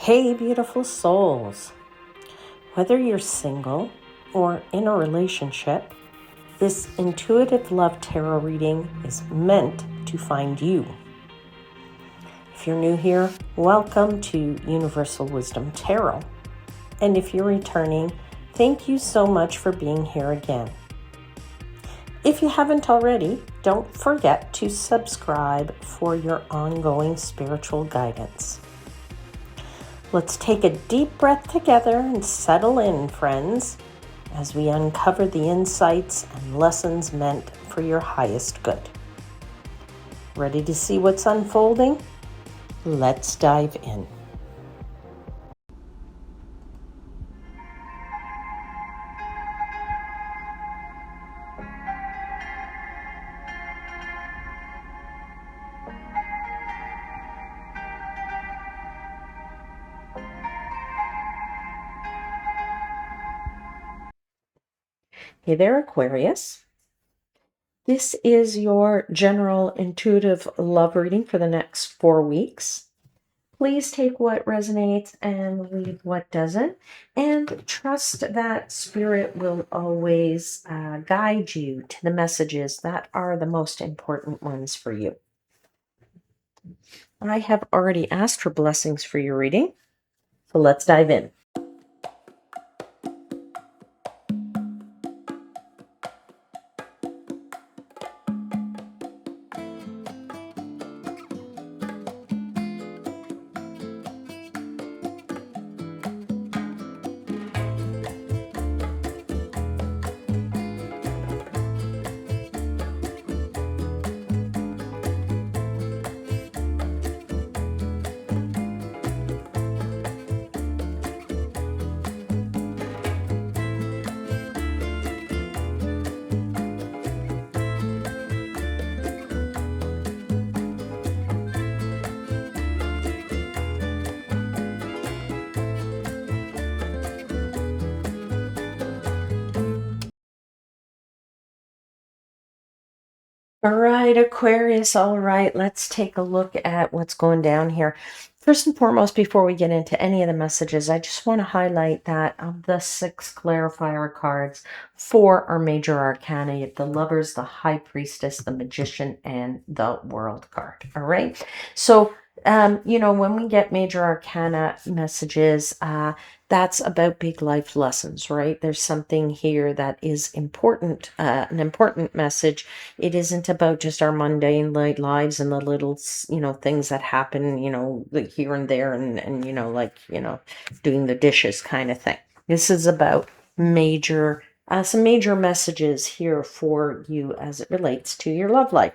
Hey, beautiful souls. Whether you're single or in a relationship, this intuitive love tarot reading is meant to find you. If you're new here, welcome to Universal Wisdom Tarot. And if you're returning, thank you so much for being here again. If you haven't already, don't forget to subscribe for your ongoing spiritual guidance. Let's take a deep breath together and settle in, friends, as we uncover the insights and lessons meant for your highest good. Ready to see what's unfolding? Let's dive in. Hey there, Aquarius. This is your general intuitive love reading for the next 4 weeks. Please take what resonates and leave what doesn't, and trust that Spirit will always guide you to the messages that are the most important ones for you. I have already asked for blessings for your reading, so let's dive in. All right, Aquarius. All right, let's take a look at what's going down here. First and foremost, before we get into any of the messages, I just want to highlight that of the 6 clarifier cards, 4 are major arcana: the Lovers, the High Priestess, the Magician, and the World card. All right. So, when we get major arcana messages, that's about big life lessons, right? There's something here that is important, an important message. It isn't about just our mundane lives and the little, things that happen, like here and there and doing the dishes kind of thing. This is about some major messages here for you as it relates to your love life.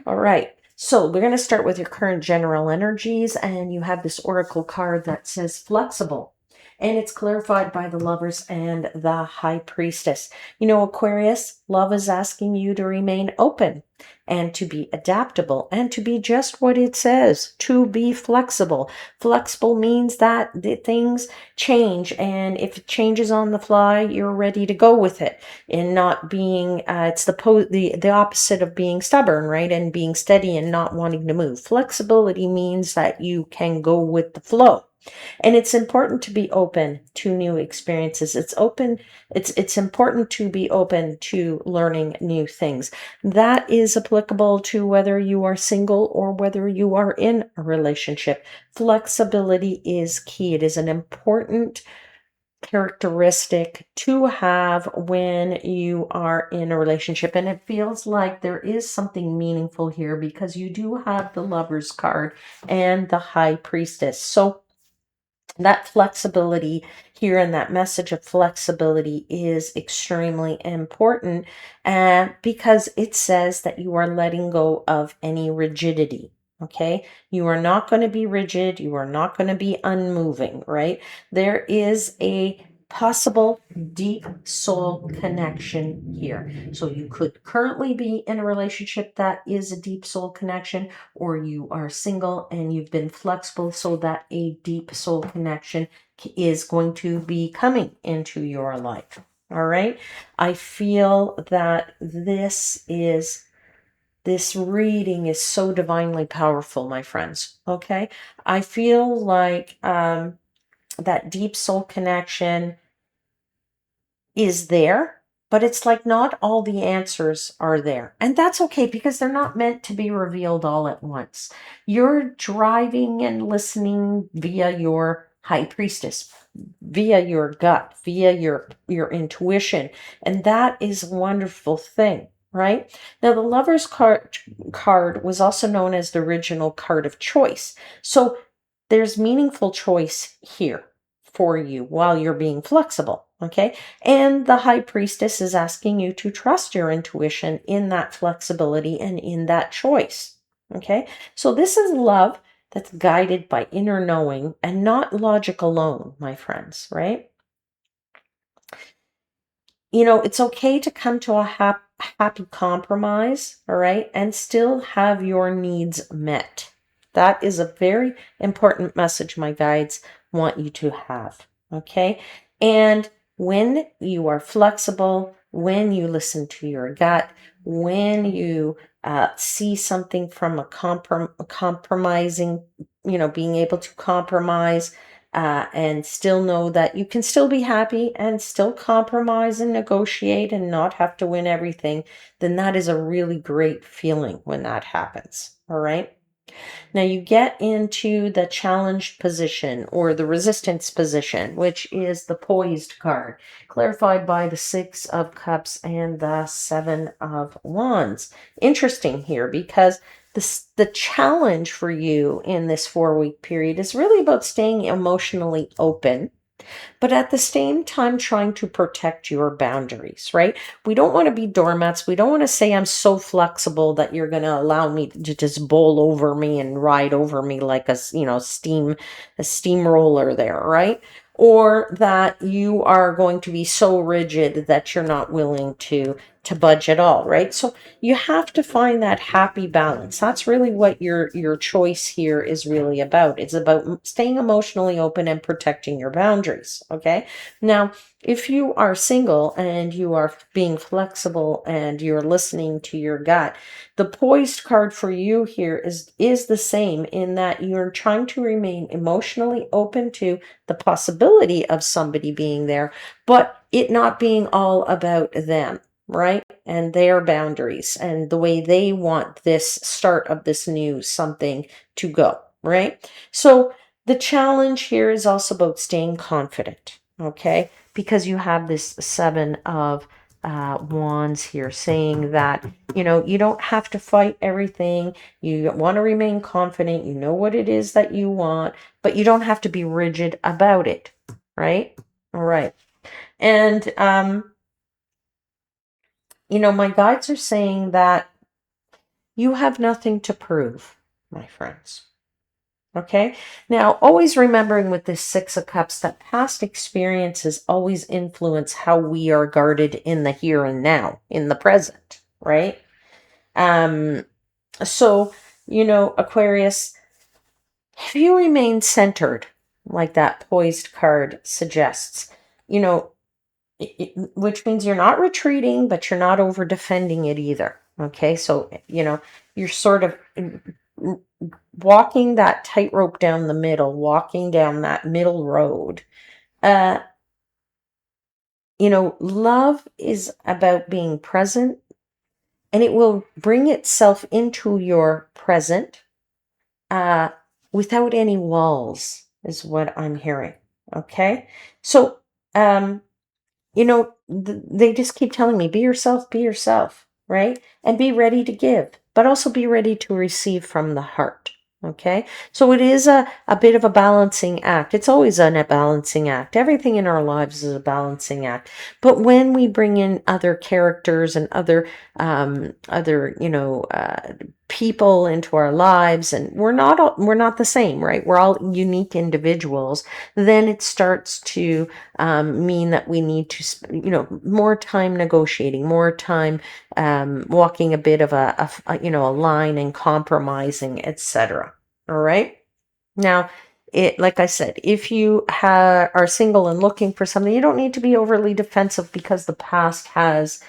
All right. So we're going to start with your current general energies, and you have this oracle card that says flexible. And it's clarified by the Lovers and the High Priestess. Aquarius, love is asking you to remain open and to be adaptable and to be just what it says, to be flexible. Flexible means that the things change, and if it changes on the fly, you're ready to go with it, and not being, it's the opposite of being stubborn, right? And being steady and not wanting to move. Flexibility means that you can go with the flow. And it's important to be open to new experiences. It's important to be open to learning new things. That is applicable to whether you are single or whether you are in a relationship. Flexibility is key. It is an important characteristic to have when you are in a relationship. And it feels like there is something meaningful here because you do have the Lovers card and the High Priestess. So that flexibility here and that message of flexibility is extremely important, because it says that you are letting go of any rigidity. Okay, you are not going to be rigid. You are not going to be unmoving, right? There is a possible deep soul connection here. So you could currently be in a relationship that is a deep soul connection, or you are single and you've been flexible so that a deep soul connection is going to be coming into your life. All right. I feel that this is This reading is so divinely powerful, my friends. Okay. I feel like that deep soul connection is there, but it's like not all the answers are there. And that's okay because they're not meant to be revealed all at once. You're driving and listening via your high priestess, via your gut, via your intuition, and that is a wonderful thing. Right now, the Lover's card was also known as the original card of choice. So there's meaningful choice here for you while you're being flexible. Okay. And the High Priestess is asking you to trust your intuition in that flexibility and in that choice. Okay. So this is love that's guided by inner knowing and not logic alone, my friends, right? It's okay to come to a happy compromise, all right, and still have your needs met. That is a very important message my guides want you to have, okay? And when you are flexible, when you listen to your gut, when you see something from a compromising, being able to compromise and still know that you can still be happy and still compromise and negotiate and not have to win everything, then that is a really great feeling when that happens. All right. Now you get into the challenged position or the resistance position, which is the poised card, clarified by the Six of Cups and the Seven of Wands. Interesting here because the challenge for you in this 4-week period is really about staying emotionally open, but at the same time trying to protect your boundaries, right? We don't want to be doormats. We don't want to say, I'm so flexible that you're going to allow me to just bowl over me and ride over me like a steamroller there, right? Or that you are going to be so rigid that you're not willing to budge at all, right? So you have to find that happy balance. That's really what your choice here is really about. It's about staying emotionally open and protecting your boundaries. Okay. Now, if you are single and you are being flexible and you're listening to your gut, the poised card for you here is the same in that you're trying to remain emotionally open to the possibility of somebody being there, but it not being all about them, right? And their boundaries and the way they want this start of this new something to go, right? So the challenge here is also about staying confident, okay? Because you have this Seven of Wands here saying that, you don't have to fight everything. You want to remain confident. You know what it is that you want, but you don't have to be rigid about it, right? All right. And, my guides are saying that you have nothing to prove, my friends. Okay. Now, always remembering with this Six of Cups that past experiences always influence how we are guarded in the here and now, in the present, right? So, Aquarius, if you remain centered, like that poised card suggests, you know, which means you're not retreating, but you're not over defending it either. Okay. So, you're sort of walking that tightrope down the middle, walking down that middle road. Uh, love is about being present and it will bring itself into your present uh, without any walls, is what I'm hearing. Okay. So, they just keep telling me, be yourself, right? And be ready to give, but also be ready to receive from the heart. Okay. So it is a bit of a balancing act. It's always a balancing act. Everything in our lives is a balancing act. But when we bring in other characters and other, people into our lives, and we're not the same, right? We're all unique individuals. Then it starts to mean that we need to, more time negotiating, more time walking a bit of a line and compromising, etc. All right. Now, like I said, if you are single and looking for something, you don't need to be overly defensive because the past has,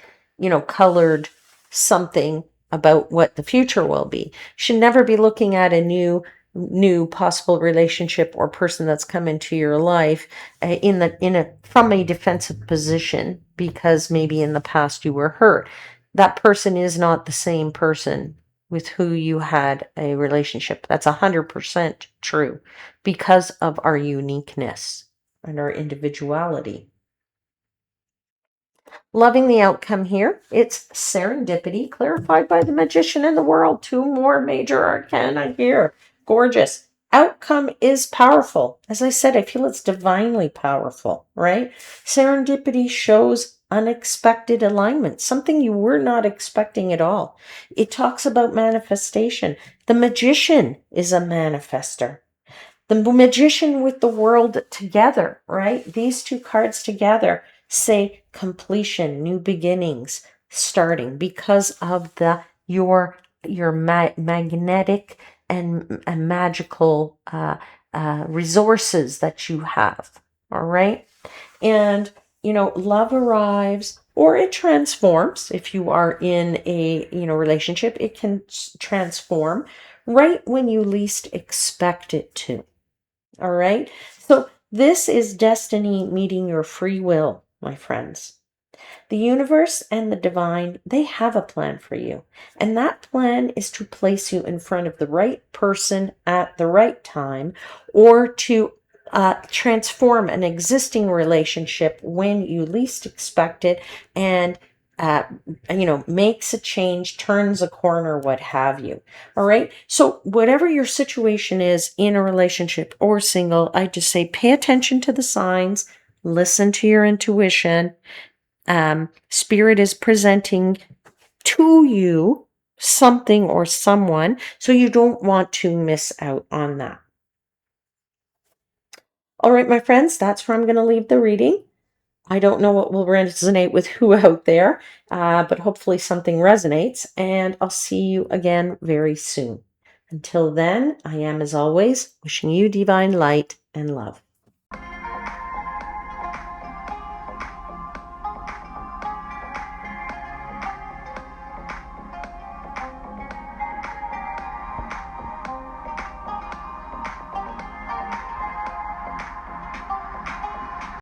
colored something about what the future will be. You should never be looking at a new possible relationship or person that's come into your life from a defensive position, because maybe in the past you were hurt. That person is not the same person with who you had a relationship. That's 100% true, because of our uniqueness and our individuality. Loving the outcome here. It's serendipity clarified by the magician in the world. Two more major arcana here. Gorgeous. Outcome is powerful. As I said, I feel it's divinely powerful, right? Serendipity shows unexpected alignment, something you were not expecting at all. It talks about manifestation. The magician is a manifester. The magician with the world together, right? These two cards together say completion, new beginnings, starting, because of your magnetic and magical resources that you have. All right. And love arrives, or it transforms. If you are in a relationship, it can transform right when you least expect it to. All right. So this is destiny meeting your free will, my friends. The universe and the divine, they have a plan for you. And that plan is to place you in front of the right person at the right time, or to transform an existing relationship when you least expect it, and makes a change, turns a corner, what have you. All right. So whatever your situation is, in a relationship or single, I just say pay attention to the signs, listen to your intuition. Spirit is presenting to you something or someone, so you don't want to miss out on that. All right, my friends, that's where I'm going to leave the reading. I don't know what will resonate with who out there, but hopefully something resonates, and I'll see you again very soon. Until then, I am, as always, wishing you divine light and love.